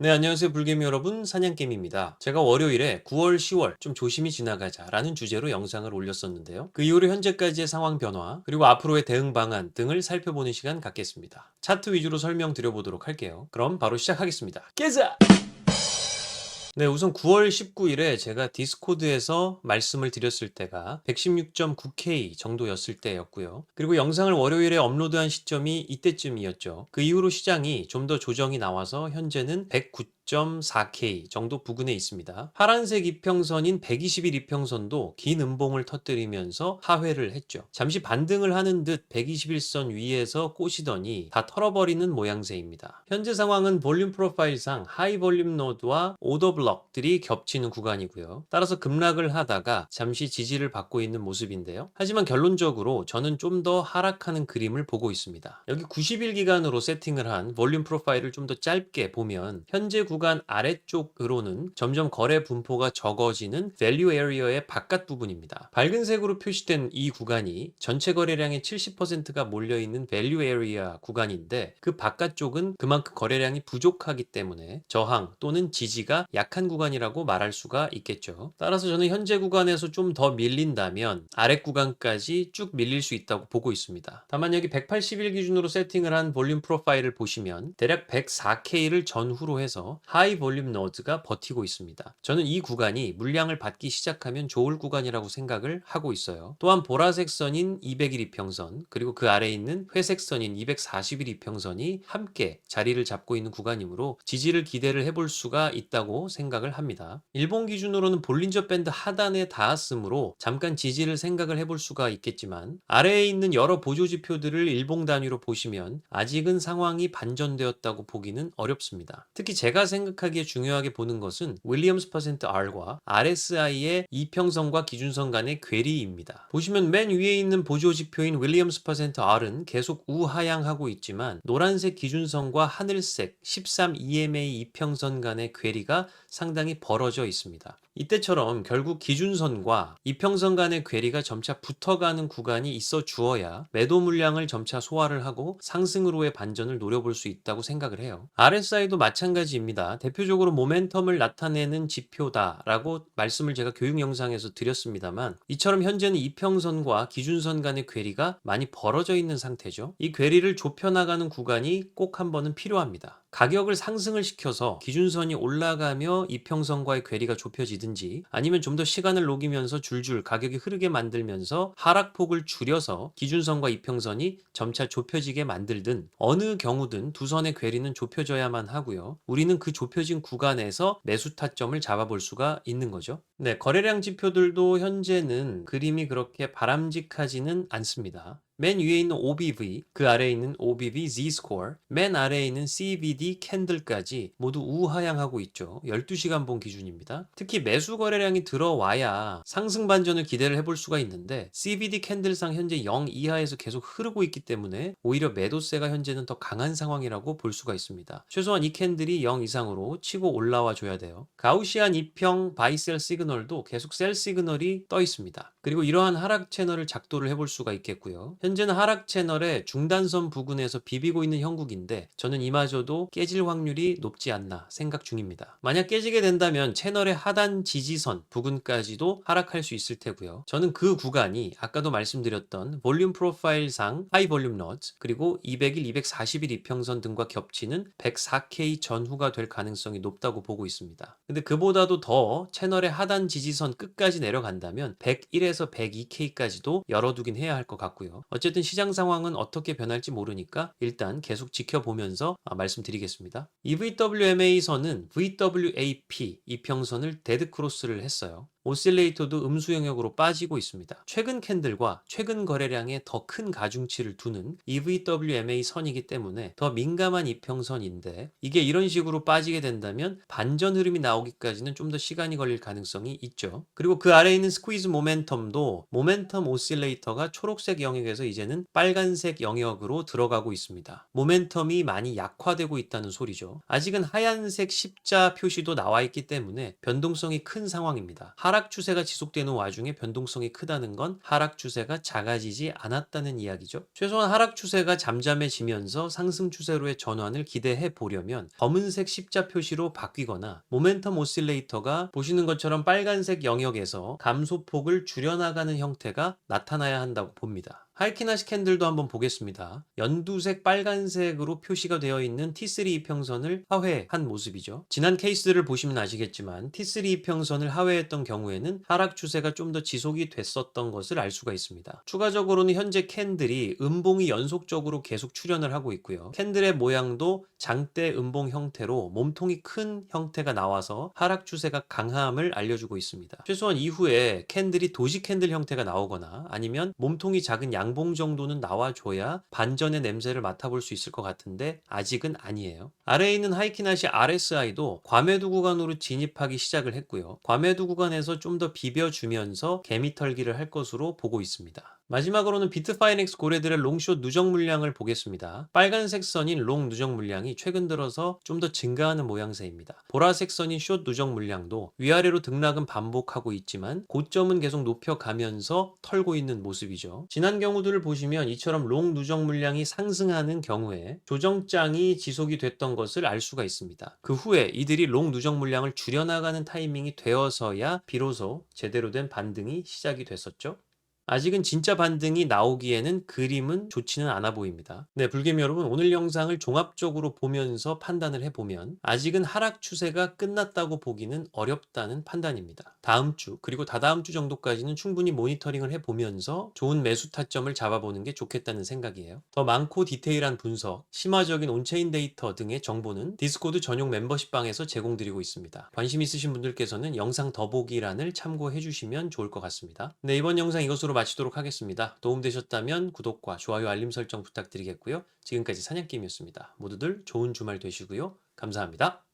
네, 안녕하세요. 불개미 여러분. 사냥개미입니다. 제가 월요일에 9월, 10월 좀 조심히 지나가자 라는 주제로 영상을 올렸었는데요. 그 이후로 현재까지의 상황 변화, 그리고 앞으로의 대응 방안 등을 살펴보는 시간 갖겠습니다. 차트 위주로 설명드려보도록 할게요. 그럼 바로 시작하겠습니다. 깨자! 네, 우선 9월 19일에 제가 디스코드에서 말씀을 드렸을 때가 116.9K 정도였을 때였고요. 그리고 영상을 월요일에 업로드한 시점이 이때쯤이었죠. 그 이후로 시장이 좀 더 조정이 나와서 현재는 109.4K 정도 부근에 있습니다. 파란색 이평선인 120일 이평선도 긴 음봉을 터뜨리면서 하회를 했죠. 잠시 반등을 하는 듯 121선 위에서 꼬시더니 다 털어버리는 모양새입니다. 현재 상황은 볼륨 프로파일상 하이 볼륨 노드와 오더 블럭들이 겹치는 구간이고요. 따라서 급락을 하다가 잠시 지지를 받고 있는 모습인데요. 하지만 결론적으로 저는 좀 더 하락하는 그림을 보고 있습니다. 여기 90일 기간으로 세팅을 한 볼륨 프로파일을 좀 더 짧게 보면 현재 구간 아래쪽으로는 점점 거래 분포가 적어지는 밸류 에리어의 바깥 부분입니다. 밝은 색으로 표시된 이 구간이 전체 거래량의 70%가 몰려있는 밸류 에리어 구간인데 그 바깥쪽은 그만큼 거래량이 부족하기 때문에 저항 또는 지지가 약한 구간이라고 말할 수가 있겠죠. 따라서 저는 현재 구간에서 좀 더 밀린다면 아래 구간까지 쭉 밀릴 수 있다고 보고 있습니다. 다만 여기 180일 기준으로 세팅을 한 볼륨 프로파일을 보시면 대략 104K를 전후로 해서 하이 볼륨 노드가 버티고 있습니다. 저는 이 구간이 물량을 받기 시작하면 좋을 구간이라고 생각을 하고 있어요. 또한 보라색 선인 200일 이평선 그리고 그 아래에 있는 회색 선인 240일 이평선이 함께 자리를 잡고 있는 구간이므로 지지를 기대를 해볼 수가 있다고 생각을 합니다. 일본 기준으로는 볼린저 밴드 하단에 닿았으므로 잠깐 지지를 생각을 해볼 수가 있겠지만 아래에 있는 여러 보조 지표들을 일봉 단위로 보시면 아직은 상황이 반전되었다고 보기는 어렵습니다. 특히 제가 생각하기에 중요하게 보는 것은 윌리엄스 퍼센트 R과 RSI의 이평선과 기준선 간의 괴리입니다. 보시면 맨 위에 있는 보조 지표인 윌리엄스 퍼센트 R은 계속 우하향하고 있지만 노란색 기준선과 하늘색 13 EMA 이평선 간의 괴리가 상당히 벌어져 있습니다. 이때처럼 결국 기준선과 이평선 간의 괴리가 점차 붙어가는 구간이 있어 주어야 매도 물량을 점차 소화를 하고 상승으로의 반전을 노려볼 수 있다고 생각을 해요. RSI도 마찬가지입니다. 대표적으로 모멘텀을 나타내는 지표다라고 말씀을 제가 교육 영상에서 드렸습니다만 이처럼 현재는 이평선과 기준선 간의 괴리가 많이 벌어져 있는 상태죠. 이 괴리를 좁혀나가는 구간이 꼭 한 번은 필요합니다. 가격을 상승을 시켜서 기준선이 올라가며 이평선과의 괴리가 좁혀지든지 아니면 좀 더 시간을 녹이면서 줄줄 가격이 흐르게 만들면서 하락폭을 줄여서 기준선과 이평선이 점차 좁혀지게 만들든 어느 경우든 두 선의 괴리는 좁혀져야만 하고요. 우리는 그 좁혀진 구간에서 매수 타점을 잡아볼 수가 있는 거죠. 네, 거래량 지표들도 현재는 그림이 그렇게 바람직하지는 않습니다. 맨 위에 있는 OBV, 그 아래에 있는 OBV Z-Score, 맨 아래에 있는 CVD 캔들까지 모두 우하향하고 있죠. 12시간 본 기준입니다. 특히 매수 거래량이 들어와야 상승 반전을 기대를 해볼 수가 있는데 CVD 캔들상 현재 0 이하에서 계속 흐르고 있기 때문에 오히려 매도세가 현재는 더 강한 상황이라고 볼 수가 있습니다. 최소한 이 캔들이 0 이상으로 치고 올라와 줘야 돼요. 가우시안 이평 바이셀 시그널도 계속 셀 시그널이 떠 있습니다. 그리고 이러한 하락 채널을 작도를 해볼 수가 있겠고요. 현재는 하락 채널의 중단선 부근에서 비비고 있는 형국인데 저는 이마저도 깨질 확률이 높지 않나 생각 중입니다. 만약 깨지게 된다면 채널의 하단 지지선 부근까지도 하락할 수 있을 테고요. 저는 그 구간이 아까도 말씀드렸던 볼륨 프로파일상 하이 볼륨 노드 그리고 200일, 240일 이평선 등과 겹치는 104K 전후가 될 가능성이 높다고 보고 있습니다. 근데 그보다도 더 채널의 하단 지지선 끝까지 내려간다면 101에서 102K까지도 열어두긴 해야 할 것 같고요. 어쨌든 시장 상황은 어떻게 변할지 모르니까 일단 계속 지켜보면서 말씀드리겠습니다. EVWMA 선은 VWAP 이평선을 데드 크로스를 했어요. 오실레이터도 음수 영역으로 빠지고 있습니다. 최근 캔들과 최근 거래량에 더 큰 가중치를 두는 EVWMA 선이기 때문에 더 민감한 이평선인데 이게 이런 식으로 빠지게 된다면 반전 흐름이 나오기까지는 좀 더 시간이 걸릴 가능성이 있죠. 그리고 그 아래에 있는 스퀴즈 모멘텀도 모멘텀 오실레이터가 초록색 영역에서 이제는 빨간색 영역으로 들어가고 있습니다. 모멘텀이 많이 약화되고 있다는 소리죠. 아직은 하얀색 십자 표시도 나와 있기 때문에 변동성이 큰 상황입니다. 하락 추세가 지속되는 와중에 변동성이 크다는 건 하락 추세가 작아지지 않았다는 이야기죠. 최소한 하락 추세가 잠잠해지면서 상승 추세로의 전환을 기대해 보려면 검은색 십자 표시로 바뀌거나 모멘텀 오실레이터가 보시는 것처럼 빨간색 영역에서 감소폭을 줄여나가는 형태가 나타나야 한다고 봅니다. 하이키나시 캔들도 한번 보겠습니다. 연두색 빨간색으로 표시가 되어 있는 T3 이평선을 하회한 모습이죠. 지난 케이스를 보시면 아시겠지만 T3 이평선을 하회했던 경우에는 하락 추세가 좀 더 지속이 됐었던 것을 알 수가 있습니다. 추가적으로는 현재 캔들이 음봉이 연속적으로 계속 출현을 하고 있고요. 캔들의 모양도 장대 음봉 형태로 몸통이 큰 형태가 나와서 하락 추세가 강함을 알려주고 있습니다. 최소한 이후에 캔들이 도시 캔들 형태가 나오거나 아니면 몸통이 작은 양봉 정도는 나와줘야 반전의 냄새를 맡아볼 수 있을 것 같은데 아직은 아니에요. 아래에 있는 하이키나시 RSI도 과매도 구간으로 진입하기 시작을 했고요. 과매도 구간에서 좀 더 비벼주면서 개미털기를 할 것으로 보고 있습니다. 마지막으로는 비트파이넥스 고래들의 롱숏 누적 물량을 보겠습니다. 빨간색 선인 롱 누적 물량이 최근 들어서 좀 더 증가하는 모양새입니다. 보라색 선인 숏 누적 물량도 위아래로 등락은 반복하고 있지만 고점은 계속 높여가면서 털고 있는 모습이죠. 지난 경우들을 보시면 이처럼 롱 누적 물량이 상승하는 경우에 조정장이 지속이 됐던 것을 알 수가 있습니다. 그 후에 이들이 롱 누적 물량을 줄여나가는 타이밍이 되어서야 비로소 제대로 된 반등이 시작이 됐었죠. 아직은 진짜 반등이 나오기에는 그림은 좋지는 않아 보입니다. 네, 불개미 여러분, 오늘 영상을 종합적으로 보면서 판단을 해보면 아직은 하락 추세가 끝났다고 보기는 어렵다는 판단입니다. 다음 주 그리고 다다음 주 정도까지는 충분히 모니터링을 해보면서 좋은 매수 타점을 잡아보는 게 좋겠다는 생각이에요. 더 많고 디테일한 분석, 심화적인 온체인 데이터 등의 정보는 디스코드 전용 멤버십방에서 제공드리고 있습니다. 관심 있으신 분들께서는 영상 더보기란을 참고해 주시면 좋을 것 같습니다. 네, 이번 영상 이것으로 마치도록 하겠습니다. 도움되셨다면 구독과 좋아요 알림 설정 부탁드리겠고요. 지금까지 사냥개미였습니다. 모두들 좋은 주말 되시고요. 감사합니다.